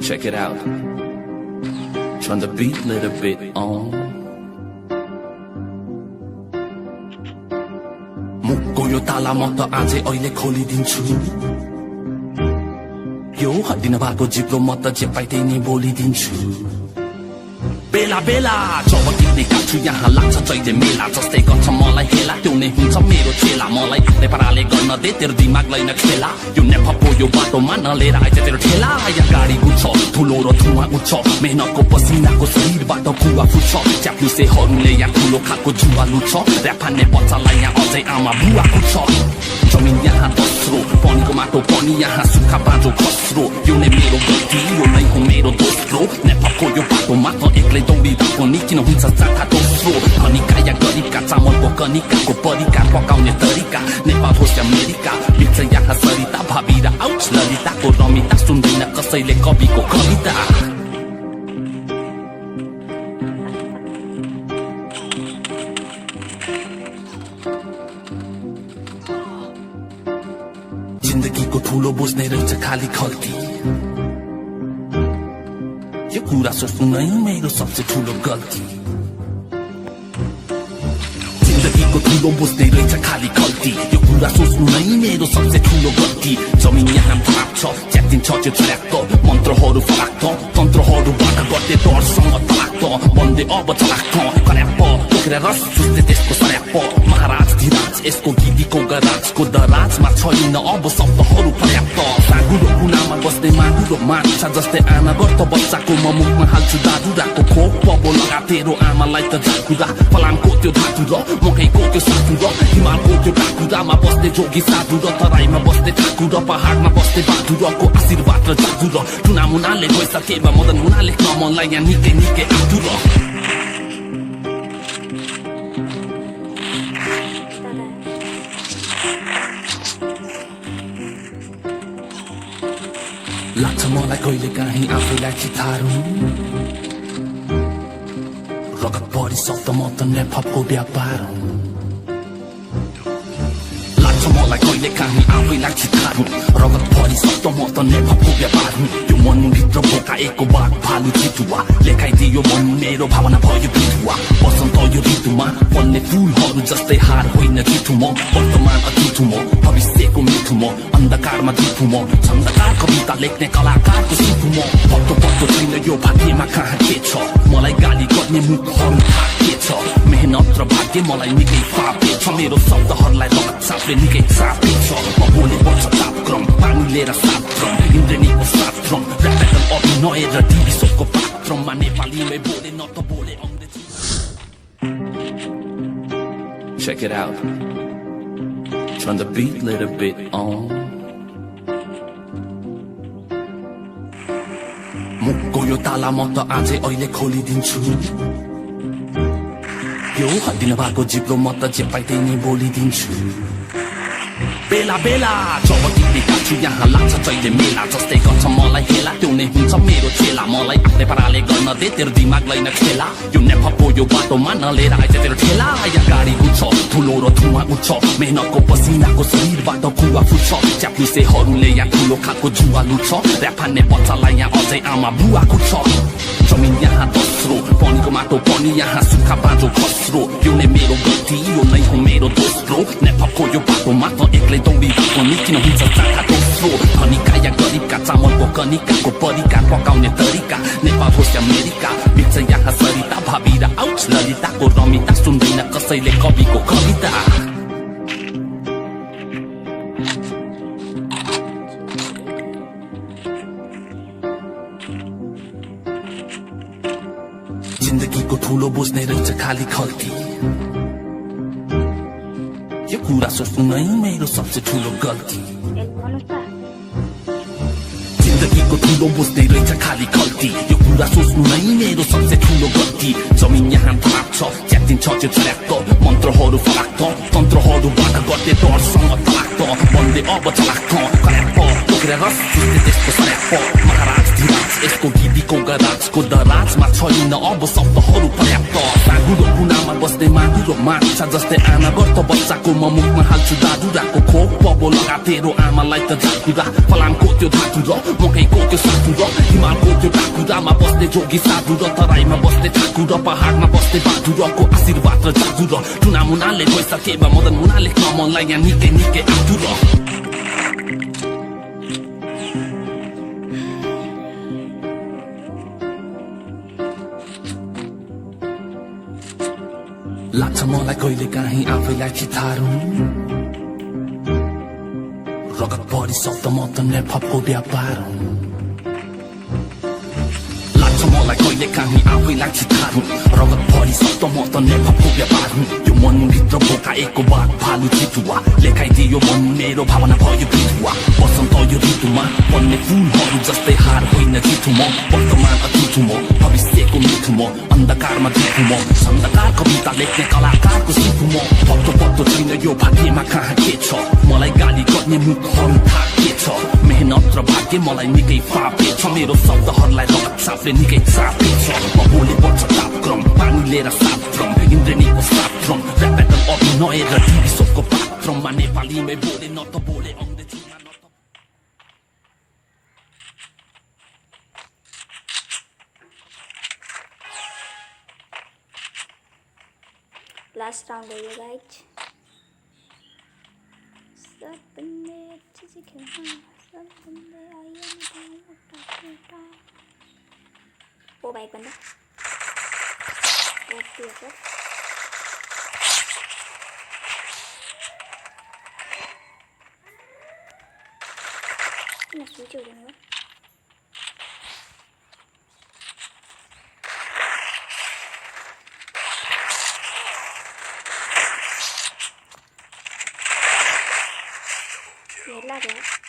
Check it out. Turn the beat a little bit on. मुखको यो ताला म त आजै अहिले खोलिदिन्छु यो हड्डिन भएको जिब्रो म त जे पाइ त्यही नै बोलिदिन्छु बेला बेला जब टिप्ने काछु यहाँ लाग्छ जहिले मेला जस्तै गर्छ मलाई हेला त्यो नै हुन्छ मेरो चेला मलाई नेपालले गर्न दे तेरो दिमागलाई न खेला यो नेफापो यो बाटोमा नलिएर आइज तेरो ठेला यहाँ गाडी गुड्छ ठुलो र धुवा उठ्छ मेहनतको पसिनाको शरीरबाट कुवा फुट्छ च्याप्लुसेहरूले यहाँ ठुलो खालको जुवा लुट्छ र्याप हान्ने बच्चालाई यहाँ अझै आमा बुवा कुट्छ जमिन यहाँ दोस्रो पानीको माटो पनि यहाँ सुक्खा बाँझो खस्रो यो नै मेरो गल्ती यो नै हो मेरो दोस्रो नेपालको यो बाटोमा त एक्लै दौडिँदा पनि किन हुन्छ जाँदा दोस्रो कनिका या गरिबका चामलको कनिकाको परिकार पकाउने तरिका नेपाल होस् अमेरिका बिच यहाँ सरिता भावी र आउट ललिताको रमिता सुन्दैन कसैले कविको कविता जिन्दगीको ठुलो बुझ्ने रहेछ खाली खल्ती यो कुरा सोच्नु नै मेरो सबसे ठुलो गल्ती जिन्दगीको ठुलो बुझ्ने रहेछ खाली खल्ती यो कुरा सोच्नु नै मेरो सबसे ठुलो गल्ती जमिन यहाँ भाग छ च्यातिन्छ त्यो च्याक्क मन्त्रहरू फलाक्क तन्त्रहरूबाट गर्दै डरसँग तलाक्क बन्दे अब चलाक्क कर्याप्प बोकेर रस चुस्ने त्यसको सर्याप्प महाराज धिराज यसको गीतीको गराजको दराजमा छैन अब शब्दहरू पर्याप्त सागुरो कुनामा बस्ने मागुरो माछा जस्तै आना गर्त बच्चाको म मुखमा हाल्छु दादुराको खोप पबो लगा तेरो आमालाई त जाकुरा फलामको त्यो धातु र मकैको त्यो साथु र हिमालको त्यो टाकुरामा बस्ने जोगी साधु र तराईमा बस्ने ठाकुर र पहाडमा बस्ने बहादुरको आशीर्वाद र जादु र टुनामुनाले गइसकेमा मदन मुनाले कमललाई यहाँ निकै निकै आतुर लाग्छ मलाई कहिले काहीँ आफैलाई चितारू रगत परिसक्दा म त नेफापको व्यापार लाग्छ मलाई कहिले काहीँ आफैलाई चितारू रगत परिसक्दा म त नेफापको व्यापार यो मनभित्र बोकाएको बाघ भालु चितुवा लेखाइदियो मन मेरो भावना भयो बिरुवा बसन्त यो ऋतुमा फल्ने फुलहरू जस्तै हार होइन जितु म वर्तमान अतिथु म भविष्यको मिठु म अन्धकारमा जितु म छन्दकार कविता लेख्ने कलाकारको सिधु म पत्तो पत्तो छैन यो भाग्यमा कहाँ के छ मलाई गाली गर्ने मुखहरू के छ मेहनत र भाग्य मलाई निकै फापे छ मेरो शब्दहरूलाई रगत सापले निकै चापे छ म बोले पर्छ तापक्रम पानी लिएर सापक्रम इन्द्रेणीको सापक्रम ऱ्यापेटल अभिनय र टिभी सोको पात्रमा नेपालीमै बोले न त बोले अङ्ग्रेजी Check it out. Turn the beat a little bit on. मुखको यो ताला म त आजै अहिले खोलिदिन्छु यो हड्डिन भएको जिब्रो म त जे पाइ त्यही नै बोलिदिन्छु बेला बेला जब टिप्ने काछु यहाँ लाग्छ जहिले मेला जस्तै गर्छ मलाई हेला त्यो नै हुन्छ मेरो चेला मलाई नेपालले गर्न दे तेरो दिमागलाई न खेला यो नेफापो यो बाटोमा नलिएर आइज तेरो ठेला यहाँ गाडी गुड्छ ठुलो र धुवा उठ्छ मेहनतको पसिनाको शरीरबाट कुवा फुट्छ च्याप्लुसेहरूले यहाँ ठुलो खालको जुवा लुट्छ र्याप हान्ने बच्चालाई यहाँ अझै आमा बुवा कुट्छ जमिन यहाँ दोस्रो पानीको माटो पनि यहाँ सुक्खा बाँझो खस्रो यो नै मेरो गल्ती यो नै हो मेरो दोस्रो नेफापको यो बाटोमा त एक्लै दौडिँदा पनि किन हुन्छ जाँदा दोस्रो कनिका या गरिबका चामलको कनिकाको परिकार पकाउने तरिका नेपाल होस् अमेरिका बिच यहाँ सरिता भावी र आउट ललिताको रमिता सुन्दैन कसैले कविको कविता जिन्दगीको ठुलो बुझ्ने रहेछ खाली खल्ती यो कुरा सोच्नु नै मेरो सबसे ठुलो गल्ती जिन्दगीको ठुलो बुझ्ने रहेछ खाली खल्ती यो कुरा सोच्नु नै मेरो सबसे ठुलो गल्ती जमिन यहाँ भाग छ च्यातिन्छ त्यो च्याक्क मन्त्रहरू फलाक्क तन्त्रहरूबाट गर्दै डरसँग तलाक्क बन्दे अब चलाक्क कर्याप्प बोकेर रस चुस्ने त्यसको सर्याप्प महाराज धिराज यसको विधिको गराजको दराजमा छैन अब शब्दहरू पर्याप्त साँगुरो कुनामा बस्ने मागुरो माछा जस्तै आमा गर्छ बच्चाको म मुखमा हाल्छु दादुराको खोप पबो लगा तेरो आमालाई त झाकुरा फलामको त्यो धातु र मकैको त्यो साथु र हिमालको त्यो टाकुरामा बस्ने जोगी साधु र तराईमा बस्ने ठाकुर र पहाडमा बस्ने बहादुरको आशीर्वाद र जादु र टुना मुनाले गइसकेमा मदन मुनाले कमललाई यहाँ निकै निकै आतु र लाग्छ मलाई कहिले काहीँ आफैलाई चितारू रगत भरि शब्द म त नेपको व्यापार लाग्छ मलाई कहिले काहीँ आफैलाई चितारू रगत भरि शब्द म त नेपको व्यापार यो मनभित्र बोकाएको बाघ भालु चितुवा लेखाइदियो मन मेरो भावना भयो बिरुवा बसन्त यो ऋतुमा बन्ने फुलहरू जस्तै हार होइन जितु म वर्तमान अतिथु म भविष्यको मिठु म अन्धकारमा दिखु म छन्दकार कविता लेख्ने कलाकारको सिधु म पत्तो पत्तो छैन यो भाग्यमा कहाँ के छ मलाई गाली गर्ने मुखहरू थाहा के छ मेहनत र भाग्य मलाई निकै फापे छ मेरो शब्दहरूलाई रगत सापले निकै चापे छ म बोले पर्छ तापक्रम पानी लिएर सापक्रम इन्द्रेणीको सापक्रम ऱ्यापेटल अभिनय र टिभी सोको पात्रमा नेपालीमै बोले न त बोले अङ्ग्रेजीमा न त लास्ट राउंड हो गया गाइज सब बंदे अच्छे से खेलना सब बंदे आइए बेटा ओ भाई बंदा ओके सर मैं स्विच हो जाऊंगा ये लग रहा है